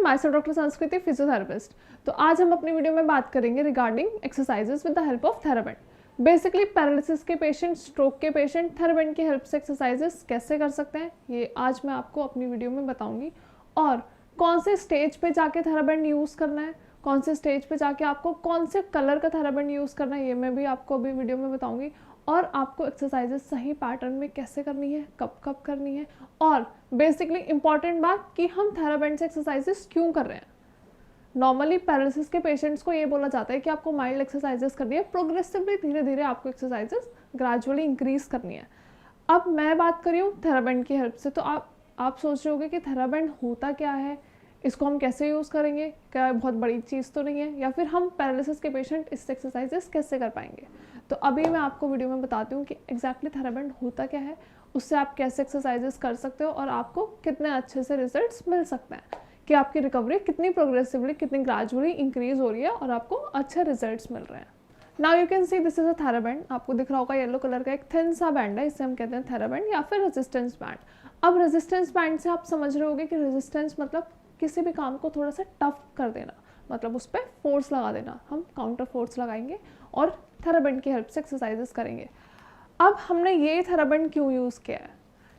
My self doctor संस्कृति, physiotherapist. तो आज हम अपनी वीडियो में बात करेंगे regarding exercises with the help of TheraBand. Basically paralysis के पेशेंट, स्ट्रोक के पेशेंट थेराबैंड की हेल्प से एक्सरसाइजेस कैसे कर सकते हैं, ये आज मैं आपको अपनी वीडियो में बताऊंगी। और कौन से स्टेज पे जाके थेराबैंड यूज़ करना है, कौन से स्टेज पे जाके आपको कौन से कलर का थेराबैंड यूज़ करना है, ये मैं भी आपको अभी वीडियो में बताऊंगी। और आपको एक्सरसाइजेस सही पैटर्न में कैसे करनी है, कब कब करनी है, और बेसिकली इंपॉर्टेंट बात कि हम थेराबैंड से एक्सरसाइजेस क्यों कर रहे हैं। नॉर्मली पैरालिसिस के पेशेंट्स को ये बोला जाता है कि आपको माइल्ड एक्सरसाइजेस करनी है, प्रोग्रेसिवली धीरे धीरे आपको एक्सरसाइजेस ग्रेजुअली इंक्रीज करनी है। अब मैं बात कर रही हूँ थेराबैंड की हेल्प से, तो आप सोच रहे होगे कि थेराबैंड होता क्या है, इसको हम कैसे यूज़ करेंगे, क्या बहुत बड़ी चीज़ तो नहीं है, या फिर हम पैरालिसिस के पेशेंट इससे एक्सरसाइजेस कैसे कर पाएंगे। तो अभी मैं आपको वीडियो में बताती हूँ कि एग्जैक्टली थेराबैंड होता क्या है, उससे आप कैसे एक्सरसाइजेस कर सकते हो और आपको कितने अच्छे से रिजल्ट्स मिल सकते हैं, कि आपकी रिकवरी कितनी प्रोग्रेसिवली, कितनी ग्रेजुअली इंक्रीज हो रही है और आपको अच्छे रिजल्ट्स मिल रहे हैं। Now you can see this is a TheraBand. आपको दिख रहा होगा येलो कलर का एक थिन सा बैंड है, इसे हम कहते हैं थेराबैंड या फिर रेजिस्टेंस बैंड। अब रेजिस्टेंस बैंड से आप समझ रहे होगे कि रेजिस्टेंस मतलब किसी भी काम को थोड़ा सा टफ कर देना, मतलब उस पर फोर्स लगा देना। हम काउंटर फोर्स लगाएंगे और थेराबैंड की हेल्प से एक्सरसाइजेस करेंगे। अब हमने ये थेराबैंड क्यों यूज़ किया है,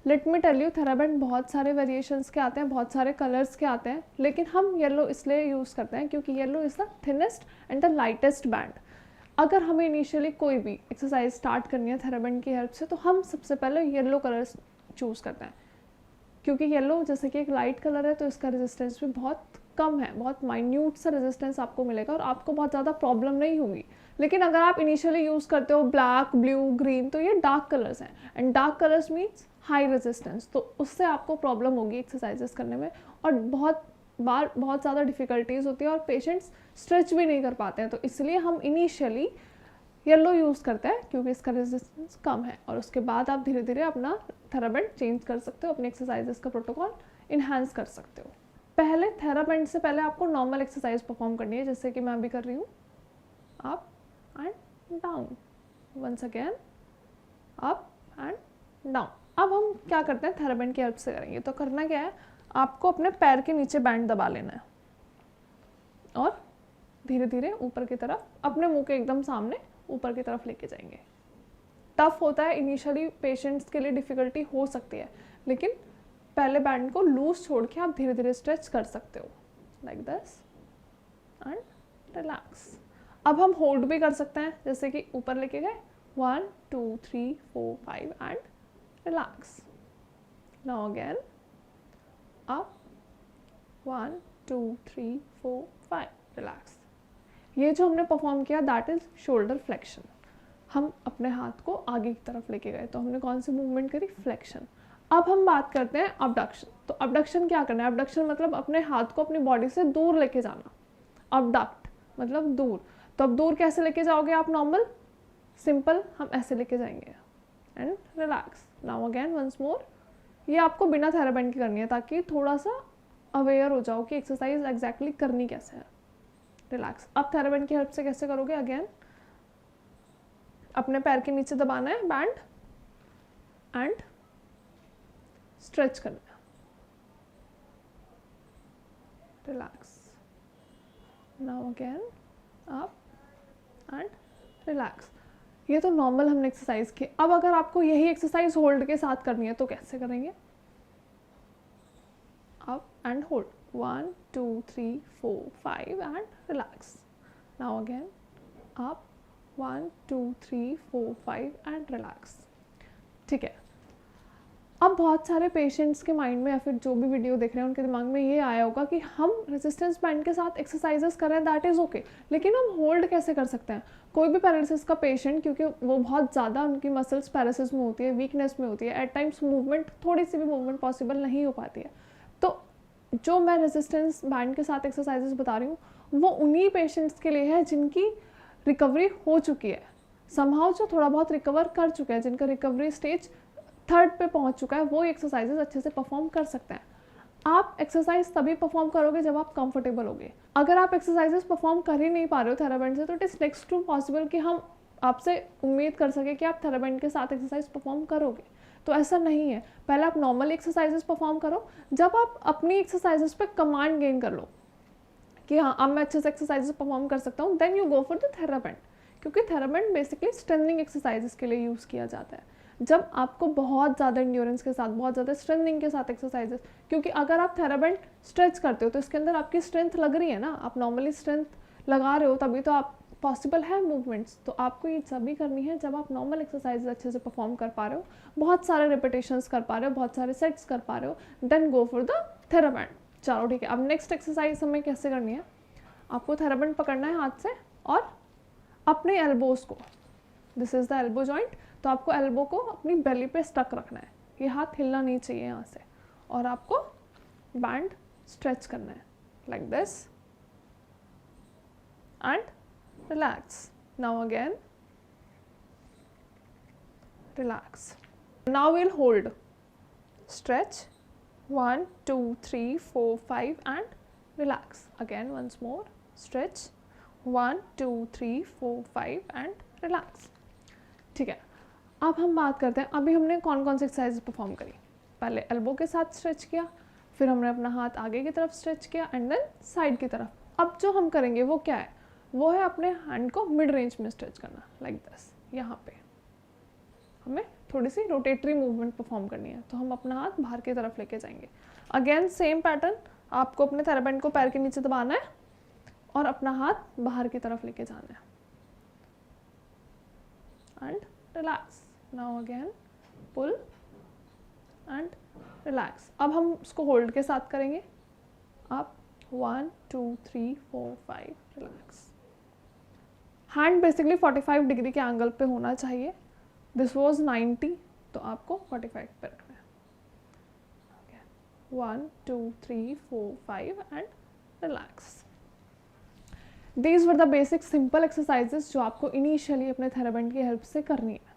let me tell you. Theraband बहुत सारे वेरिएशंस के आते हैं, बहुत सारे कलर्स के आते हैं, लेकिन हम येलो इसलिए यूज़ करते हैं क्योंकि yellow is the thinnest and the lightest band. अगर हमें इनिशियली कोई भी एक्सरसाइज स्टार्ट करनी है थेराबैंड की हेल्प से, तो हम सबसे पहले येलो कलर चूज़ करते हैं, क्योंकि येलो जैसे कि एक लाइट कलर है तो इसका रेजिस्टेंस भी बहुत कम है, बहुत माइन्यूट सा रेजिस्टेंस आपको मिलेगा और आपको बहुत ज़्यादा प्रॉब्लम नहीं होगी। लेकिन अगर आप इनिशियली यूज़ करते हो ब्लैक, ब्लू, ग्रीन, तो ये डार्क कलर्स हैं and dark colours means high resistance, तो उससे आपको प्रॉब्लम होगी एक्सरसाइजेस करने में और बहुत बार बहुत ज़्यादा डिफ़िकल्टीज होती है और पेशेंट्स स्ट्रेच भी नहीं कर पाते हैं। तो इसलिए हम इनिशियली येलो यूज़ करते हैं क्योंकि इसका रेजिस्टेंस कम है, और उसके बाद आप धीरे धीरे अपना थेराबैंड चेंज कर सकते हो, अपने एक्सरसाइजेस का प्रोटोकॉल इन्हांस कर सकते हो। पहले थेराबैंड से पहले आपको नॉर्मल एक्सरसाइज परफॉर्म करनी है, जैसे कि मैं अभी कर रही हूँ, up and down, once again up and down. अब हम क्या करते हैं, थेराबैंड की हेल्प से करेंगे। तो करना क्या है, आपको अपने पैर के नीचे बैंड दबा लेना है और धीरे धीरे ऊपर की तरफ, अपने मुंह के एकदम सामने ऊपर की तरफ लेके जाएंगे। टफ होता है इनिशियली, पेशेंट्स के लिए डिफ़िकल्टी हो सकती है, लेकिन पहले बैंड को लूज छोड़ के आप धीरे धीरे स्ट्रेच कर सकते हो, लाइक दिस एंड रिलैक्स। अब हम होल्ड भी कर सकते हैं, जैसे कि ऊपर लेके गए 1 2 3 4 5 and relax. Now again up 1 2 3 4 5 relax. ये जो हमने परफॉर्म किया दैट इज शोल्डर फ्लेक्शन। हम अपने हाथ को आगे की तरफ लेके गए, तो हमने कौन सी मूवमेंट करी, फ्लेक्शन। अब हम बात करते हैं अबडक्शन। तो अबडक्शन क्या करना है, अबडक्शन मतलब अपने हाथ को अपनी बॉडी से दूर लेके जाना। अबडक्ट मतलब दूर। तो अब दूर कैसे लेके जाओगे आप, नॉर्मल सिंपल हम ऐसे लेके जाएंगे and relax. Now again once more. ये आपको बिना थेराबैंड की करनी है ताकि थोड़ा सा अवेयर हो जाओ कि एक्सरसाइज एग्जैक्टली करनी कैसे है। रिलैक्स। अब थेराबैंड की हेल्प से कैसे करोगे, अगेन अपने पैर के नीचे दबाना है बैंड एंड स्ट्रेच करना है, relax. Now again up and relax. ये तो नॉर्मल हमने एक्सरसाइज की। अब अगर आपको यही एक्सरसाइज होल्ड के साथ करनी है तो कैसे करेंगे, up and hold 1 2 3 4 5 and relax. Now again up 1 2 3 4 5 and relax. ठीक है। अब बहुत सारे पेशेंट्स के माइंड में या फिर जो भी वीडियो देख रहे हैं उनके दिमाग में ये आया होगा कि हम रेजिस्टेंस बैंड के साथ एक्सरसाइजेस कर रहे हैं, दैट इज़ ओके, लेकिन हम होल्ड कैसे कर सकते हैं। कोई भी पैरालिसिस का पेशेंट, क्योंकि वो बहुत ज़्यादा उनकी मसल्स पैरालिसिस में होती है, वीकनेस में होती है, एट टाइम्स मूवमेंट, थोड़ी सी भी मूवमेंट पॉसिबल नहीं हो पाती है। तो जो मैं रेजिस्टेंस बैंड के साथ एक्सरसाइजेस बता रही हूँ वो उन्हीं पेशेंट्स के लिए है जिनकी रिकवरी हो चुकी है, समहाउ जो थोड़ा बहुत रिकवर कर चुके हैं, जिनका रिकवरी स्टेज 3rd पे पहुंच चुका है, वो एक्सरसाइजेस अच्छे से परफॉर्म कर सकते हैं। आप एक्सरसाइज तभी परफॉर्म करोगे जब आप कंफर्टेबल होगे। अगर आप एक्सरसाइजेस परफॉर्म कर ही नहीं पा रहे हो थेराबैंड से, तो it is next to possible कि हम आपसे उम्मीद कर सके कि आप थेराबैंड के साथ एक्सरसाइज परफॉर्म करोगे। तो ऐसा नहीं है, पहले आप नॉर्मल एक्सरसाइजेस परफॉर्म करो, जब आप अपनी एक्सरसाइजेस पे कमांड गेन कर लो, कि हाँ अब मैं अच्छे से एक्सरसाइजेस परफॉर्म कर सकता हूँ, then you go for the theraband, क्योंकि थेराबेंड बेसिकली स्ट्रेंथनिंग एक्सरसाइजेस के लिए यूज़ किया जाता है। जब आपको बहुत ज़्यादा इंड्योरेंस के साथ, बहुत ज़्यादा स्ट्रेंथनिंग के साथ एक्सरसाइजेस, क्योंकि अगर आप थेराबेंड स्ट्रेच करते हो तो इसके अंदर आपकी स्ट्रेंथ लग रही है ना, आप नॉर्मली स्ट्रेंथ लगा रहे हो तभी तो आप पॉसिबल है मूवमेंट्स। तो आपको ये सभी करनी है जब आप नॉर्मल एक्सरसाइज अच्छे से परफॉर्म कर पा रहे हो, बहुत सारे रिपीटेशंस कर पा रहे हो, बहुत सारे सेट्स कर पा रहे हो, then go for the TheraBand. चलो ठीक है, अब नेक्स्ट एक्सरसाइज हमें कैसे करनी है, आपको थेराबेंड पकड़ना है हाथ से और अपने एल्बोज को, this is the elbow joint, तो आपको एल्बो को अपनी बेली पे स्टक रखना है, ये हाथ हिलना नहीं चाहिए यहाँ से, और आपको बैंड स्ट्रेच करना है like this and relax. Now again relax. Now we'll hold, stretch 1 2 3 4 5 and relax again once more, stretch 1 2 3 4 5 and relax. ठीक है, अब हम बात करते हैं अभी हमने कौन कौन सी एक्सरसाइज परफॉर्म करी। पहले एल्बो के साथ स्ट्रेच किया, फिर हमने अपना हाथ आगे की तरफ स्ट्रेच किया एंड देन साइड की तरफ। अब जो हम करेंगे वो क्या है, वो है अपने हैंड को मिड रेंज में स्ट्रेच करना लाइक दिस। यहाँ पे हमें थोड़ी सी रोटेटरी मूवमेंट परफॉर्म करनी है, तो हम अपना हाथ बाहर की तरफ लेके जाएंगे। अगेन सेम पैटर्न, आपको अपने थेराबेंड को पैर के नीचे दबाना है और अपना हाथ बाहर की तरफ लेके जाना है and relax. Now again pull and relax. अब हम उसको होल्ड के साथ करेंगे, आप 1 2 3 4 5 रिलैक्स। हैंड बेसिकली 45 डिग्री के एंगल पे होना चाहिए, दिस वॉज 90, तो आपको 45 पे रखना है। 1 2 3 4 5 and relax. These were the basic simple exercises जो आपको इनिशियली अपने थेराबेंड की हेल्प से करनी है।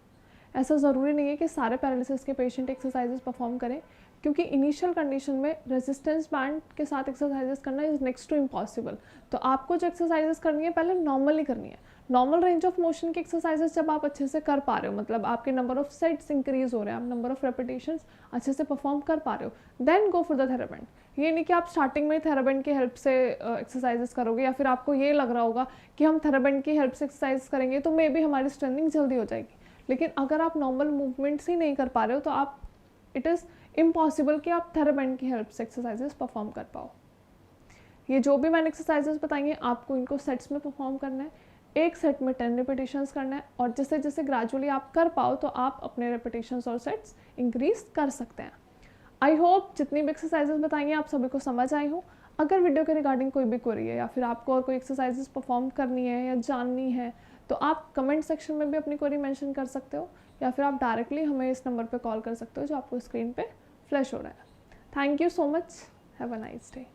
ऐसा ज़रूरी नहीं है कि सारे पैरालिसिस के पेशेंट एक्सरसाइजेस परफॉर्म करें, क्योंकि इनिशियल कंडीशन में रेजिस्टेंस बैंड के साथ एक्सरसाइजेस करना इज़ नेक्स्ट टू इम्पॉसिबल। तो आपको जो एक्सरसाइजेस करनी है पहले नॉर्मली करनी है। नॉर्मल रेंज ऑफ मोशन की एक्सरसाइजेस जब आप अच्छे से कर पा रहे हो, मतलब आपके नंबर ऑफ सेट्स इंक्रीज हो रहे हैं, आप नंबर ऑफ रेपिटेशंस अच्छे से परफॉर्म कर पा रहे हो, then go for the TheraBand. ये नहीं कि आप स्टार्टिंग में थेराबेंड की हेल्प से एक्सरसाइजेस करोगे, या फिर आपको ये लग रहा होगा कि हम थेराबेंड की हेल्प से एक्सरसाइज करेंगे तो मे बी हमारी स्ट्रेंथिंग जल्दी हो जाएगी। लेकिन अगर आप नॉर्मल मूवमेंट्स ही नहीं कर पा रहे हो तो आप इट इज़ इम्पॉसिबल कि आप थेराबेंड की हेल्प से एक्सरसाइजेस परफॉर्म कर पाओ। ये जो भी मैंने एक्सरसाइजेस बताएंगे आपको इनको सेट्स में परफॉर्म करना है, एक सेट में 10 रेपिटेशंस करना है, और जैसे जैसे ग्रेजुअली आप कर पाओ तो आप अपने रेपिटेशंस और सेट्स इंक्रीज कर सकते हैं। आई होप जितनी भी एक्सरसाइजेस बताएंगे आप सभी को समझ आई हो। अगर वीडियो के रिगार्डिंग कोई भी क्वेरी है या फिर आपको और कोई एक्सरसाइजेस परफॉर्म करनी है या जाननी है तो आप कमेंट सेक्शन में भी अपनी क्वेरी मेंशन कर सकते हो, या फिर आप डायरेक्टली हमें इस नंबर पे कॉल कर सकते हो जो आपको स्क्रीन पे फ्लैश हो रहा है। Thank you so much, have a nice day.